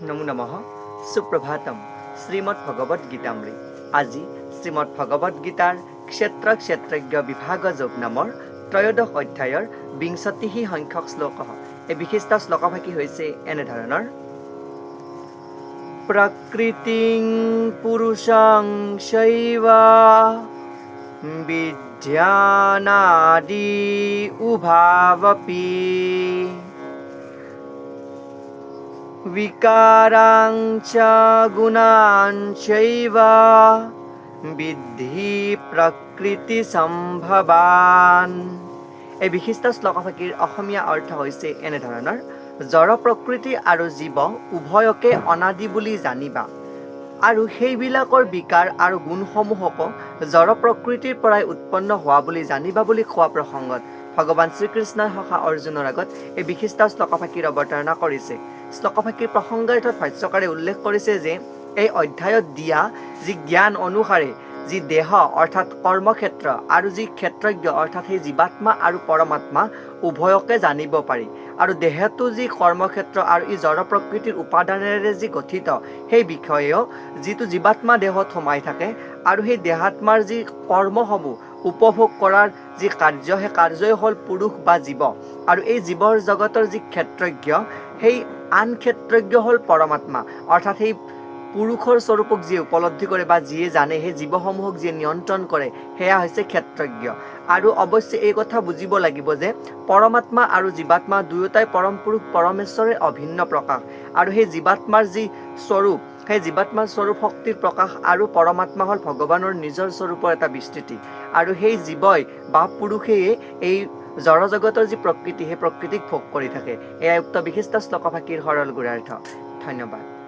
নমো নমঃ সুপ্ৰভাতম শ্ৰীমদ্ ভগবদ গীতামৃত আজি শ্ৰীমদ্ ভগবদ গীতাৰ ক্ষেত্ৰ ক্ষেত্ৰজ্ঞ বিভাগ যোগ নামৰ ত্ৰয়োদশ অধ্যায়ৰ ২০ সংখ্যক শ্লোক। এই বিশিষ্ট শ্লোকভাগী হৈছে এনেধৰণৰ: প্ৰকৃতিং পুৰুষং চৈব বিদ্যানাদি উভাৱপি विकारां च गुणां चैव বিদ্ধি প্ৰকৃতি সম্ভৱান। এই বিশিষ্ট শ্লোকভাগীৰ অসমীয়া অৰ্থ হৈছে এনেধৰণৰ: জড় প্ৰকৃতি আৰু জীৱ উভয়কে অনাদি বুলি জানিবা আৰু সেইবিলাকৰ বিকাৰ আৰু গুণসমূহকো জড় প্ৰকৃতিৰ পৰাই উৎপন্ন হোৱা বুলি জানিবা বুলি কোৱা প্ৰসংগত ভগৱান শ্ৰীকৃষ্ণই সখা অৰ্জুনৰ আগত এই বিশিষ্ট শ্লোকভাগীৰ অৱতাৰণা কৰিছে। শ্লোকভাগীৰ প্ৰসংগাৰ্থত ভাষ্যকাৰে উল্লেখ কৰিছে যে এই অধ্যায়ত দিয়া যি জ্ঞান অনুসাৰে যি দেহ অৰ্থাৎ কৰ্মক্ষেত্ৰ আৰু যি ক্ষেত্ৰজ্ঞ অৰ্থাৎ সেই জীৱাত্মা আৰু পৰমাত্মা উভয়কে জানিব পাৰি, আৰু দেহটো যি কৰ্মক্ষেত্ৰ আৰু ই জড় প্ৰকৃতিৰ উপাদানেৰে যি গঠিত সেই বিষয়েও যিটো জীৱাত্মা দেহত সোমাই থাকে আৰু সেই দেহাত্মাৰ যি কৰ্মসমূহ উপভোগ কৰাৰ যি কাৰ্য, সেই কাৰ্যই হ'ল পুৰুষ বা জীৱ, আৰু এই জীৱৰ জগতৰ যি ক্ষেত্ৰজ্ঞ সেই আন ক্ষেত্ৰজ্ঞ হ'ল পৰমাত্মা, অৰ্থাৎ সেই পুৰুষৰ স্বৰূপক যিয়ে উপলব্ধি কৰে বা যিয়ে জানে, সেই জীৱসমূহক যিয়ে নিয়ন্ত্ৰণ কৰে সেয়া হৈছে ক্ষেত্ৰজ্ঞ। আৰু অৱশ্যে এই কথা বুজিব লাগিব যে পৰমাত্মা আৰু জীৱাত্মা দুয়োটাই পৰম পুৰুষ পৰমেশ্বৰৰ অভিন্ন প্ৰকাশ, আৰু সেই জীৱাত্মাৰ যি স্বৰূপ সেই জীৱাত্মাৰ স্বৰূপ শক্তিৰ প্ৰকাশ আৰু পৰমাত্মা হ'ল ভগৱানৰ নিজৰ স্বৰূপৰ এটা বিস্তৃতি, আৰু সেই জীৱই বা পুৰুষেই এই জড় জগতৰ যি প্ৰকৃতি সেই প্ৰকৃতিক ভোগ কৰি থাকে। এয়া উক্ত বিশিষ্ট শ্লোকভাগীৰ সৰল গুঢ়াৰ্থ। ধন্যবাদ।